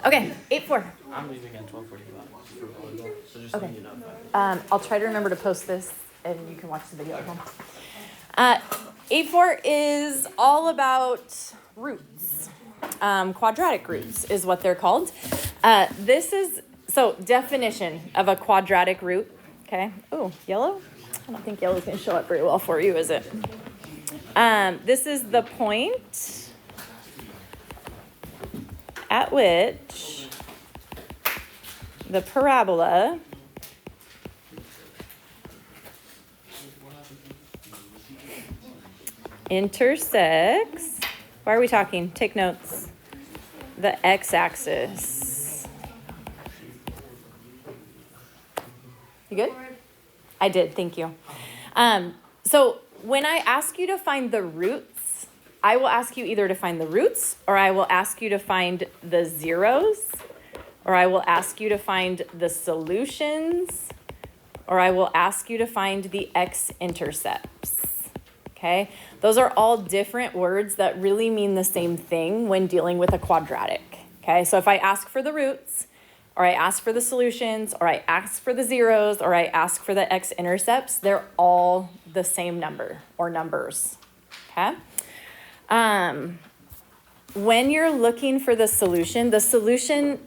Okay, 8-4. I'm leaving at 12:45 for volleyball, so just Okay. let you know. I'll try to remember to post this, and you can watch the video at home. 8-4 is all about roots. Quadratic roots is what they're called. This is, so definition of a quadratic root, okay? Oh, yellow? I don't think yellow's going to show up very well for you, is it? This is the point at which the parabola intersects, why are we talking? Take notes. The x-axis. You good? I did, thank you. So when I ask you to find the roots, I will ask you either to find the roots, or I will ask you to find the zeros, or I will ask you to find the solutions, or I will ask you to find the x-intercepts, okay? Those are all different words that really mean the same thing when dealing with a quadratic, okay? So if I ask for the roots, or I ask for the solutions, or I ask for the zeros, or I ask for the x-intercepts, they're all the same number or numbers, okay? When you're looking for the solution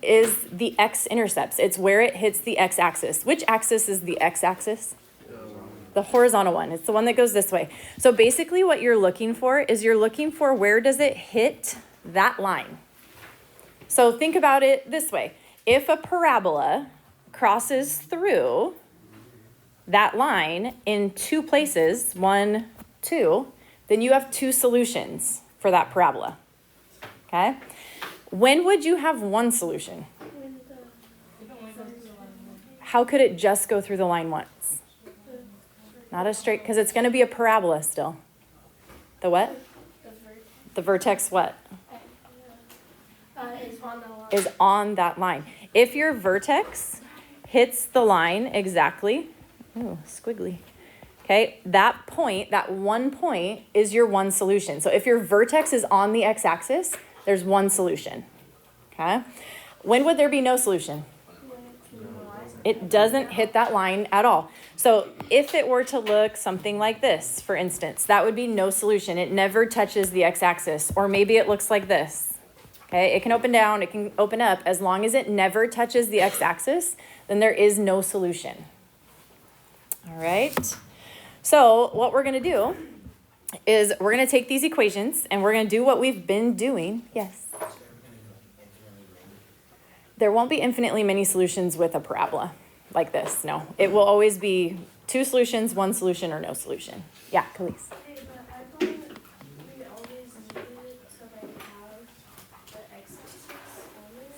is the x-intercepts. It's where it hits the x-axis. Which axis is the x-axis? The horizontal one. It's the one that goes this way. So basically what you're looking for is you're looking for where does it hit that line. So think about it this way. If a parabola crosses through that line in two places, 1, 2, then you have two solutions for that parabola, okay? When would you have one solution? How could it just go through the line once? Not a straight, because it's going to be a parabola still. The what? The vertex what? Is on that line. If your vertex hits the line exactly, ooh, squiggly. Okay, that point, that one point is your one solution. So if your vertex is on the x-axis, there's one solution. Okay? When would there be no solution? It doesn't hit that line at all. So if it were to look something like this, for instance, that would be no solution. It never touches the x-axis. Or maybe it looks like this. Okay, it can open down, it can open up. As long as it never touches the x-axis, then there is no solution. All right. So what we're going to do is we're going to take these equations and we're going to do what we've been doing. Yes. There won't be infinitely many solutions with a parabola like this. No, it will always be two solutions, one solution, or no solution. Yeah, Khalees. Hey, but I thought we always needed to like have the x-axis on it.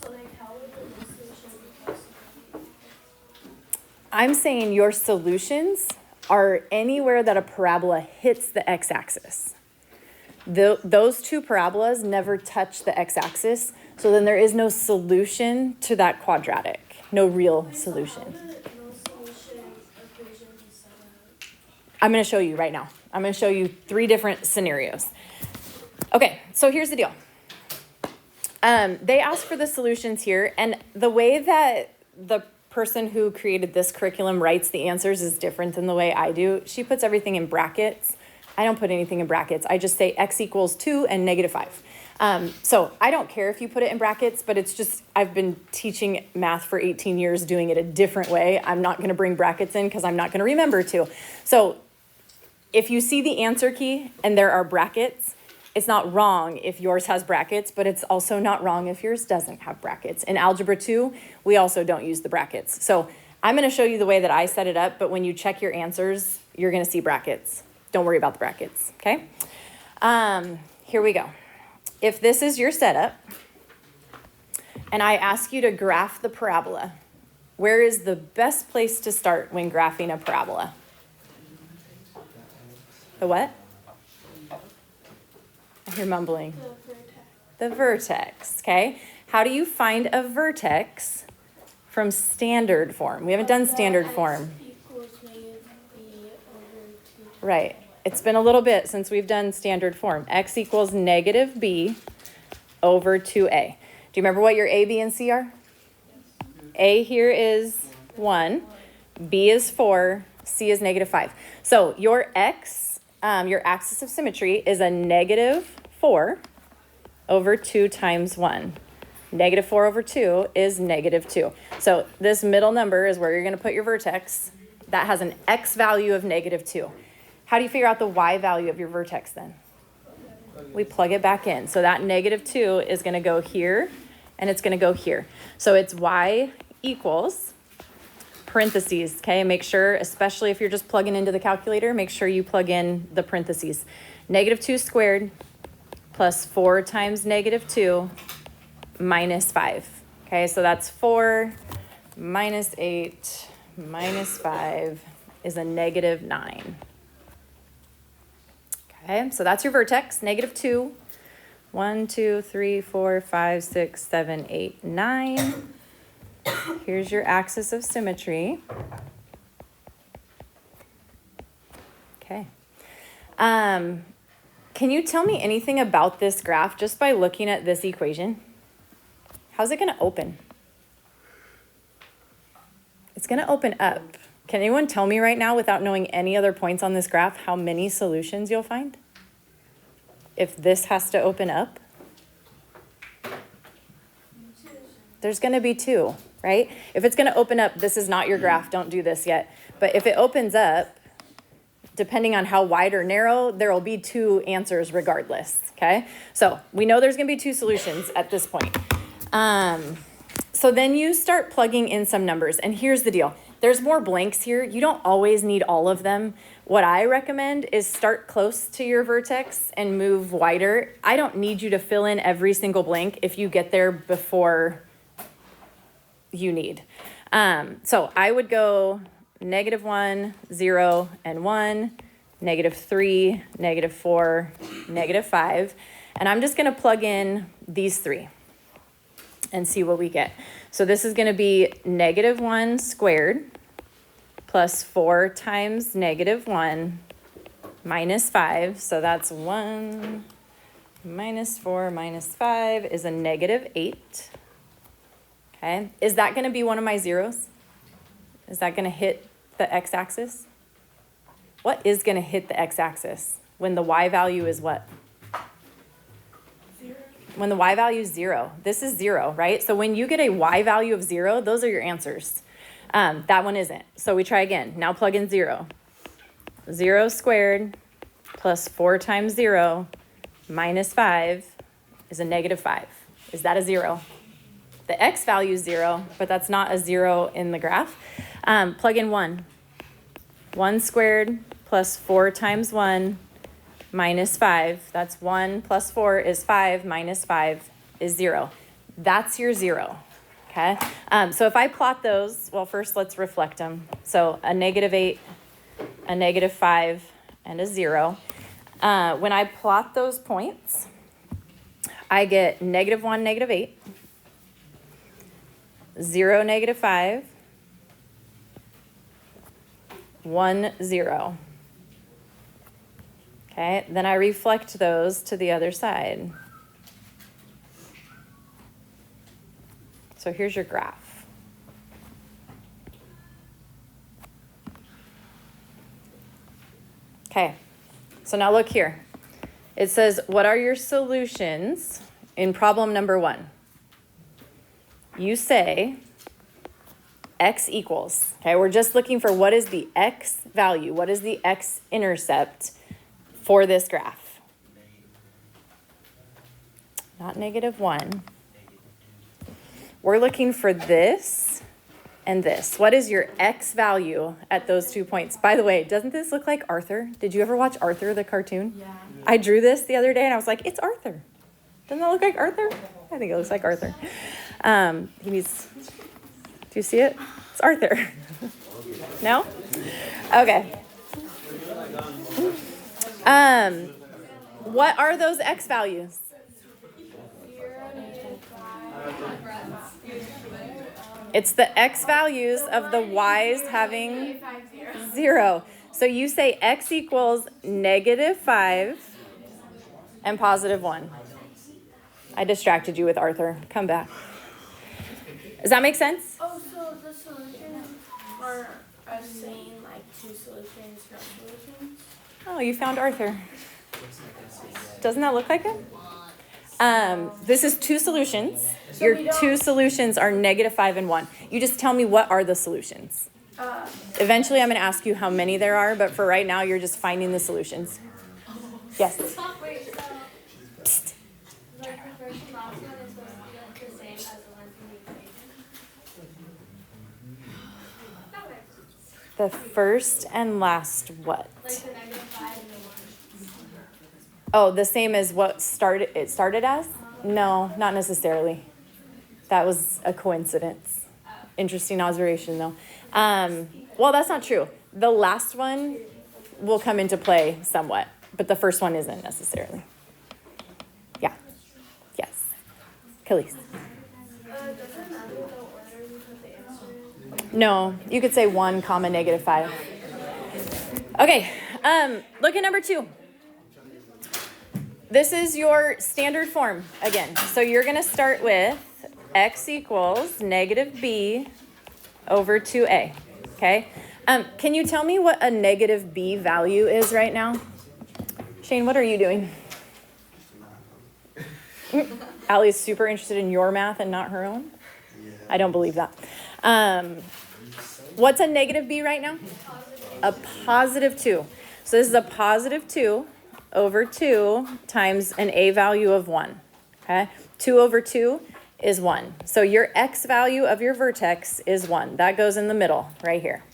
So like how would the solution be possible? I'm saying your solutions are anywhere that a parabola hits the x-axis. Those two parabolas never touch the x-axis, so then there is no solution to that quadratic, no real solution. I'm going to show you right now. I'm going to show you 3 different scenarios. Okay, so here's the deal. They asked for the solutions here, and the way that the person who created this curriculum writes the answers is different than the way I do. She puts everything in brackets. I don't put anything in brackets. I just say x equals 2 and -5. So I don't care if you put it in brackets, but it's just, I've been teaching math for 18 years doing it a different way. I'm not going to bring brackets in because I'm not going to remember to. So if you see the answer key and there are brackets, it's not wrong if yours has brackets, but it's also not wrong if yours doesn't have brackets. In Algebra 2, we also don't use the brackets. So I'm going to show you the way that I set it up, but when you check your answers, you're going to see brackets. Don't worry about the brackets, okay? Here we go. If this is your setup, and I ask you to graph the parabola, where is the best place to start when graphing a parabola? The what? I hear mumbling. The vertex, okay? How do you find a vertex from standard form? We haven't done standard form. Right. It's been a little bit since we've done standard form. X equals -b over 2a. Do you remember what your a, b, and c are? A here is 1, b is 4, c is negative 5. So your x, your axis of symmetry is a negative 4 over 2 times 1. Negative 4 over 2 is negative 2. So this middle number is where you're going to put your vertex. That has an x value of negative 2. How do you figure out the y value of your vertex then? We plug it back in. So that negative 2 is going to go here, and it's going to go here. So it's y equals parentheses, okay? Make sure, especially if you're just plugging into the calculator, make sure you plug in the parentheses. Negative 2 squared plus 4 times negative 2 minus 5. Okay, so that's 4 minus 8 minus 5 is a negative 9. Okay, so that's your vertex, negative 2. 1, 2, 3, 4, 5, 6, 7, 8, 9. Here's your axis of symmetry. Okay. Can you tell me anything about this graph just by looking at this equation? How's it going to open? It's going to open up. Can anyone tell me right now, without knowing any other points on this graph, how many solutions you'll find? If this has to open up? There's going to be 2, right? If it's going to open up, this is not your graph. Don't do this yet. But if it opens up, depending on how wide or narrow, there will be 2 answers regardless, okay? So we know there's going to be 2 solutions at this point. So then you start plugging in some numbers, and here's the deal. There's more blanks here. You don't always need all of them. What I recommend is start close to your vertex and move wider. I don't need you to fill in every single blank if you get there before you need. So I would go negative 1, 0, and 1, negative 3, negative 4, negative 5. And I'm just going to plug in these 3 and see what we get. So this is going to be negative 1 squared plus 4 times negative 1 minus 5. So that's 1 minus 4 minus 5 is a negative 8. Okay. Is that going to be one of my zeros? Is that going to hit the x-axis? What is going to hit the x-axis when the y value is what? When the y value is 0. This is 0, right? So when you get a y value of 0, those are your answers. That one isn't. So we try again. Now plug in 0. 0 squared plus 4 times 0 minus 5 is a negative 5. Is that a 0? The x value is 0, but that's not a 0 in the graph. Plug in 1. 1 squared plus 4 times 1 minus 5. That's 1 plus 4 is 5 minus 5 is 0. That's your 0, okay? So if I plot those, well, first let's reflect them. So a negative 8, a negative 5, and a 0. When I plot those points, I get negative 1, negative 8, 0, negative 5, 1, 0. Okay, then I reflect those to the other side. So here's your graph. Okay, so now look here. It says, what are your solutions in problem number 1? You say x equals, okay, we're just looking for what is the x value, what is the x-intercept for this graph. Not negative 1. We're looking for this and this. What is your x value at those 2 points? By the way, doesn't this look like Arthur? Did you ever watch Arthur, the cartoon? Yeah. I drew this the other day and I was like, it's Arthur. Doesn't that look like Arthur? I think it looks like Arthur. Do you see it? It's Arthur. No? Okay. What are those x values? 0, negative 5. It's the x values of the y's having 0. So you say x equals negative 5 and positive 1. I distracted you with Arthur. Come back. Does that make sense? Oh, so the solutions are us saying like two solutions, no solutions? Oh, you found Arthur. Doesn't that look like it? This is two solutions. So Your we don't- two solutions are -5 and 1. You just tell me what are the solutions. Eventually, I'm going to ask you how many there are, but for right now, you're just finding the solutions. Yes? Wait, so like the first and last one is supposed to be the same as the one from the equation? The first and last what? Like the -5 and the 1. Oh, the same as what it started as? No, not necessarily. That was a coincidence. Interesting observation, though. Well, that's not true. The last one will come into play somewhat, but the first one isn't necessarily. Yeah. Yes. Khalees. Does it matter the order you put the answer in? No, you could say 1, -5. Okay, look at number 2. This is your standard form again. So you're going to start with x equals -b over 2a, okay? Can you tell me what a -b value is right now? Shane, what are you doing? Allie's super interested in your math and not her own? I don't believe that. What's a -b right now? A +2. So this is a +2 over 2 times an a value of 1, okay? 2 over 2 is 1. So your x value of your vertex is 1. That goes in the middle right here.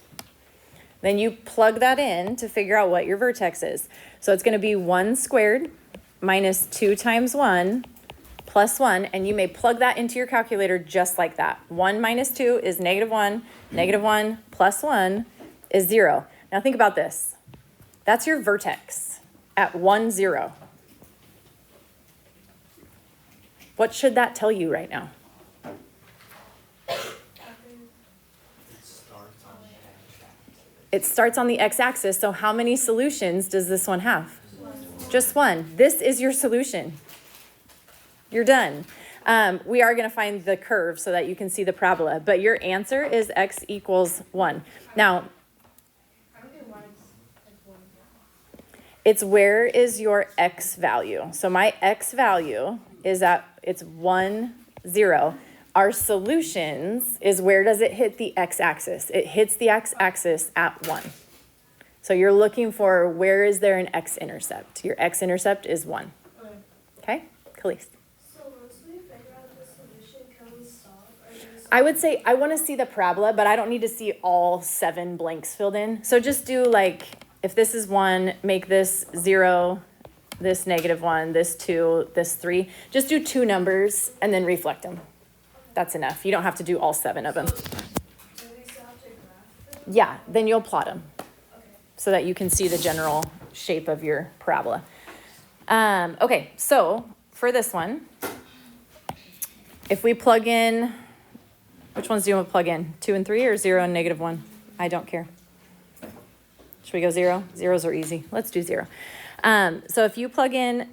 Then you plug that in to figure out what your vertex is. So it's going to be 1 squared minus 2 times 1 plus 1, and you may plug that into your calculator just like that. 1 minus 2 is -1, -1 plus 1 is 0. Now think about this. That's your vertex at 1, 0. What should that tell you right now? It starts on the x-axis, so how many solutions does this one have? Just one. This is your solution. You're done. We are going to find the curve so that you can see the parabola, but your answer is x equals 1. Now, it's where is your x value? So my x value is it's 1, 0. Our solutions is where does it hit the x-axis? It hits the x-axis at 1. So you're looking for where is there an x-intercept? Your x-intercept is 1. Okay? Khalees. So once we figure out the solution, can we solve? Or just I would say I want to see the parabola, but I don't need to see all 7 blanks filled in. So just do like, if this is 1, make this 0, this -1, this 2, this 3. Just do 2 numbers and then reflect them. That's enough. You don't have to do all 7 of them. do we still have to graph them? Yeah, then you'll plot them Okay. so that you can see the general shape of your parabola. Okay, so for this one, if we plug in, which ones do you want to plug in? 2 and 3 or 0 and -1? I don't care. Should we go 0? Zeros are easy. Let's do 0. So if you plug in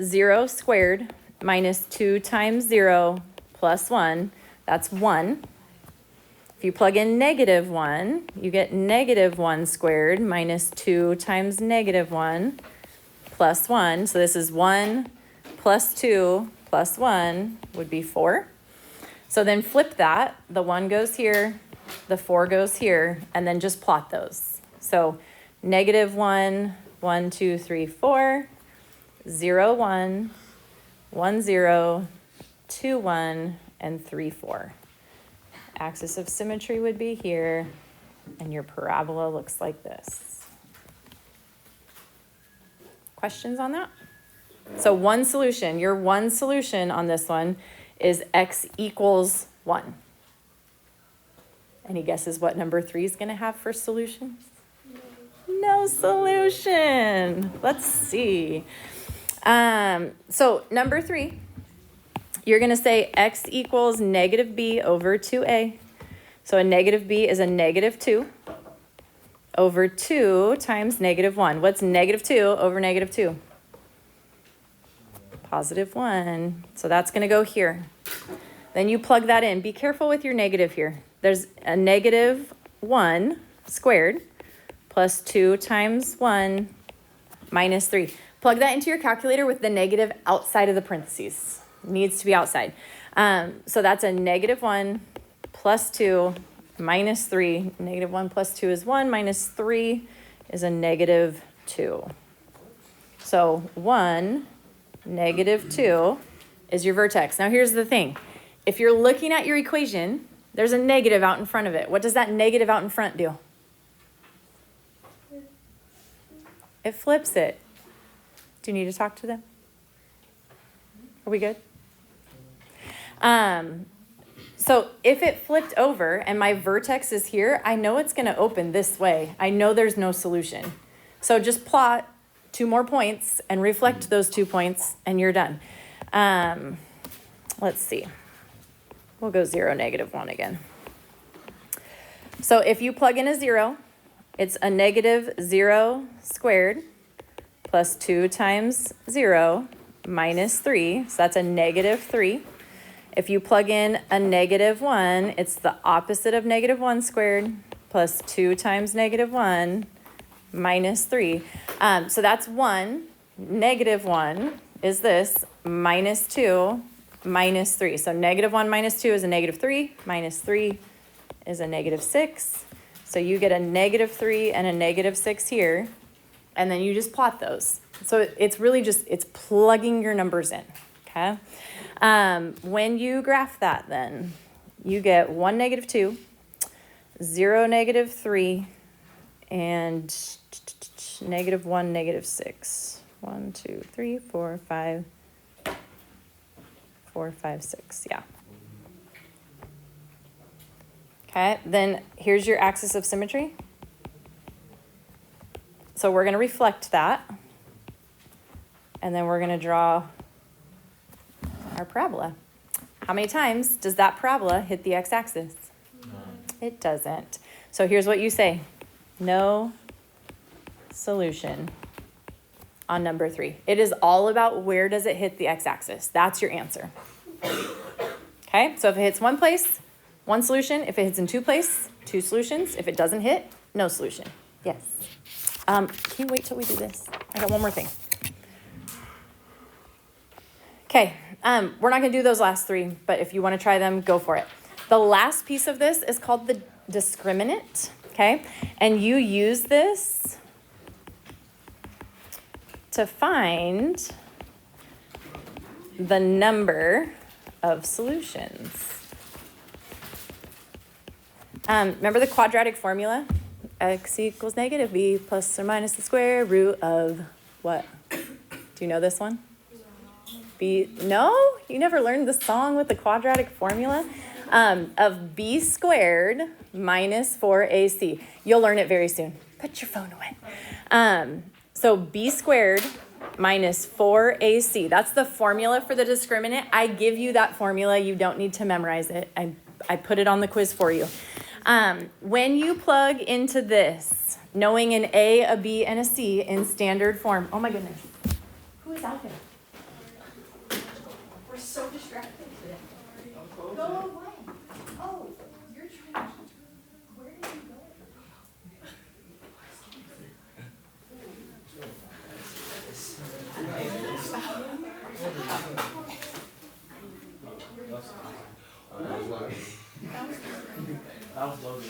0 squared minus 2 times 0 plus 1, that's 1. If you plug in -1, you get -1 squared minus 2 times -1 plus 1. So this is 1 plus 2 plus 1 would be 4. So then flip that. The 1 goes here, the 4 goes here, and then just plot those. So -1, 1, 2, 3, 4, 0, 1, 1, 0, 2, 1, and 3, 4. Axis of symmetry would be here, and your parabola looks like this. Questions on that? So one solution, your one solution on this one is x equals 1. Any guesses what number 3 is going to have for solutions? No solution. Let's see. So number 3, you're going to say x equals -b over 2a. So a -b is a -2 over 2 times -1. What's -2 over -2? positive 1. So that's going to go here. Then you plug that in. Be careful with your negative here. There's a negative 1 squared plus 2 times 1 minus 3. Plug that into your calculator with the negative outside of the parentheses. Needs to be outside. So that's a negative 1 plus 2 minus 3. Negative 1 plus 2 is 1 minus 3 is a negative 2. So 1, negative 2 is your vertex. Now here's the thing. If you're looking at your equation, there's a negative out in front of it. What does that negative out in front do? It flips it. Do you need to talk to them? Are we good? So if it flipped over and my vertex is here, I know it's going to open this way. I know there's no solution. So just plot 2 more points and reflect those 2 points and you're done. Let's see. We'll go 0, negative 1 again. So if you plug in a 0, it's a negative 0 squared plus 2 times 0 minus 3. So that's a negative 3. If you plug in a negative 1, it's the opposite of negative 1 squared plus 2 times negative 1 minus 3. So that's 1. Negative 1 is this, minus 2 minus 3. So negative 1 minus 2 is a negative 3. Minus 3 is a negative 6. So you get a negative 3 and a negative 6 here. And then you just plot those. So it's really just, it's plugging your numbers in, okay? When you graph that then, you get 1, negative 2, 0, negative 3, and negative 1, negative 6. 1, 2, 3, 4, 5, 4, 5, 6, yeah. Okay, then here's your axis of symmetry. So we're going to reflect that. And then we're going to draw our parabola. How many times does that parabola hit the x-axis? It doesn't. So here's what you say. No solution on number 3. It is all about where does it hit the x-axis. That's your answer. Okay, so if it hits one place, one solution. If it hits in 2 places, 2 solutions. If it doesn't hit, no solution. Yes. Can you wait till we do this? I got one more thing. Okay, we're not going to do those last 3, but if you want to try them, go for it. The last piece of this is called the discriminant, okay? And you use this to find the number of solutions. Remember the quadratic formula? X equals negative b plus or minus the square root of what? Do you know this one? B, no? You never learned the song with the quadratic formula? Of b squared minus 4ac. You'll learn it very soon. Put your phone away. So b squared minus 4ac. That's the formula for the discriminant. I give you that formula. You don't need to memorize it. I put it on the quiz for you. When you plug into this, knowing an A, a B, and a C in standard form. Oh my goodness. Who is out there? We're so distracted today. Go away. Oh, you're trying to. Where did you go? I was loading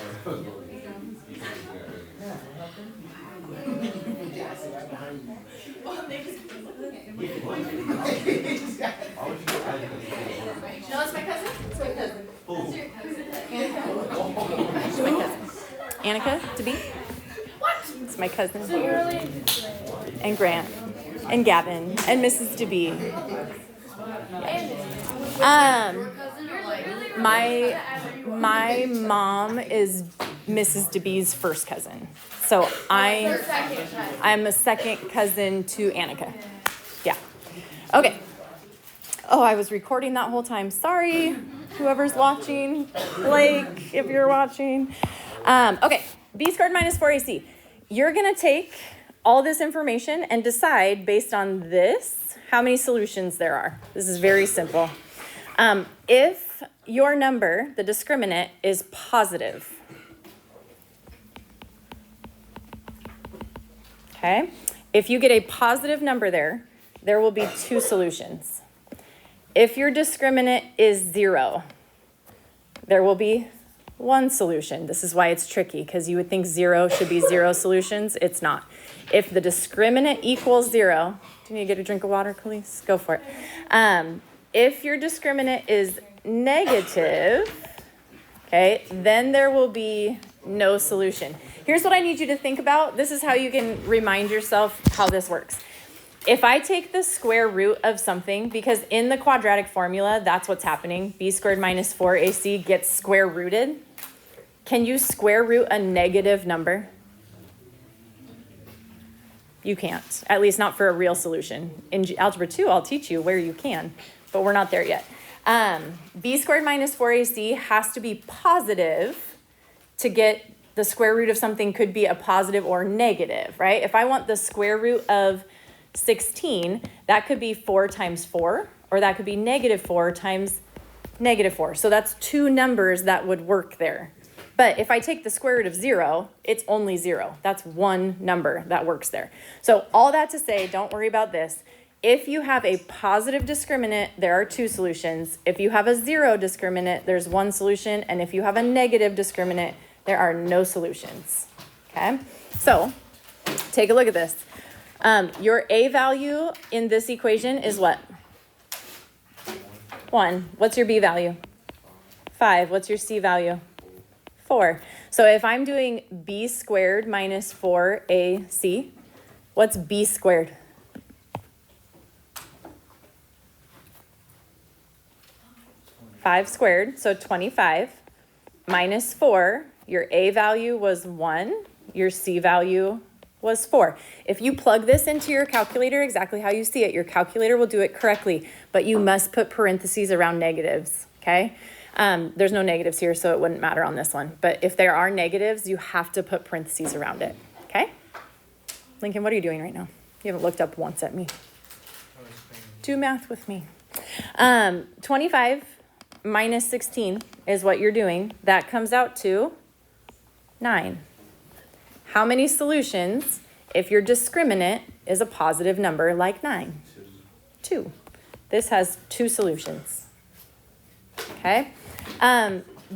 No, it's my cousin. It's my cousin. Who's your cousin? Annika. She's my cousin. Annika, to be? What? It's my cousin. So you're related to and Grant. And Gavin. And Mrs. DeBee. My mom is Mrs. DeBee's first cousin. So I'm a second cousin to Annika. Yeah. Okay. Oh, I was recording that whole time. Sorry, whoever's watching. Blake, if you're watching. Okay, b squared minus 4ac. You're going to take all this information and decide based on this how many solutions there are. This is very simple. If your number, the discriminant, is positive, okay? If you get a positive number there, there will be 2 solutions. If your discriminant is 0, there will be 1 solution. This is why it's tricky, because you would think 0 should be 0 solutions. It's not. If the discriminant equals 0, do you need to get a drink of water, Khalees? Go for it. If your discriminant is negative, okay, then there will be no solution. Here's what I need you to think about. This is how you can remind yourself how this works. If I take the square root of something, because in the quadratic formula, that's what's happening. B squared minus 4AC gets square rooted. Can you square root a negative number? You can't, at least not for a real solution. In Algebra 2, I'll teach you where you can, but we're not there yet. B squared minus 4AC has to be positive to get the square root of something. Could be a positive or negative, right? If I want the square root of 16, that could be 4 times 4, or that could be negative 4 times negative 4. So that's 2 numbers that would work there. But if I take the square root of 0, it's only 0. That's 1 number that works there. So all that to say, don't worry about this. If you have a positive discriminant, there are 2 solutions. If you have a 0 discriminant, there's 1 solution. And if you have a negative discriminant, there are no solutions. Okay? So take a look at this. Your A value in this equation is what? 1. What's your B value? 5. What's your C value? 4. So if I'm doing B squared minus 4AC, what's B squared? 5 squared, so 25, minus 4. Your A value was 1. Your C value was 4. If you plug this into your calculator exactly how you see it, your calculator will do it correctly, but you must put parentheses around negatives, okay? There's no negatives here, so it wouldn't matter on this one. But if there are negatives, you have to put parentheses around it, okay? Lincoln, what are you doing right now? You haven't looked up once at me. Do math with me. 25 minus 16 is what you're doing. That comes out to 9. How many solutions if your discriminant is a positive number like 9? 2. This has 2 solutions. Okay?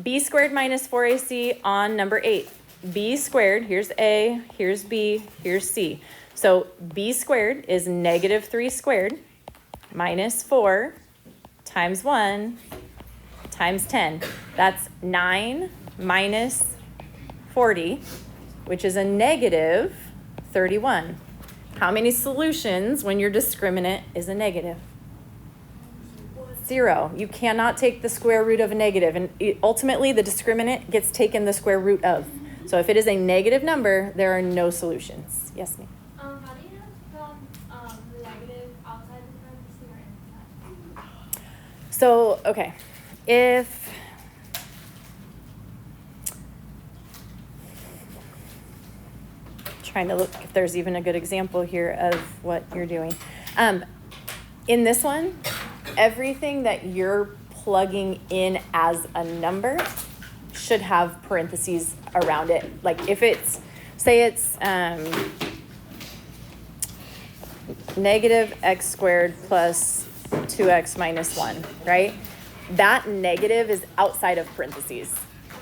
B squared minus 4AC on number 8. B squared, here's A, here's B, here's C. So B squared is negative 3 squared minus 4 times 1 times 10. That's 9 minus 40, which is a negative 31. How many solutions when your discriminant is a negative? 0. You cannot take the square root of a negative, and ultimately the discriminant gets taken the square root of. So if it is a negative number, there are no solutions. Yes, ma'am? How do you know the negative outside the parentheses or inside? So, okay, if trying to look if there's even a good example here of what you're doing. In this one, everything that you're plugging in as a number should have parentheses around it. Like if it's, say it's negative x squared plus 2x minus 1, right? That negative is outside of parentheses.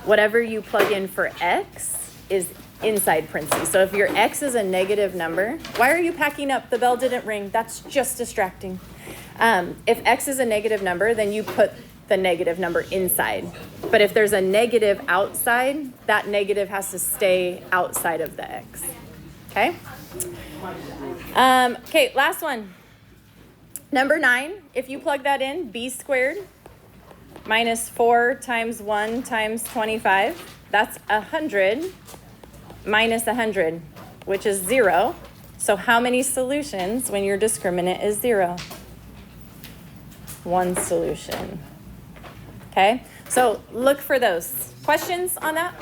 Whatever you plug in for x is inside parentheses. So if your x is a negative number, why are you packing up? The bell didn't ring. That's just distracting. If x is a negative number, then you put the negative number inside. But if there's a negative outside, that negative has to stay outside of the x. Okay? Okay, last one. Number 9, if you plug that in, b squared minus 4 times 1 times 25, that's 100 minus 100, which is 0. So how many solutions when your discriminant is 0? 1 solution. Okay, so look for those. Questions on that?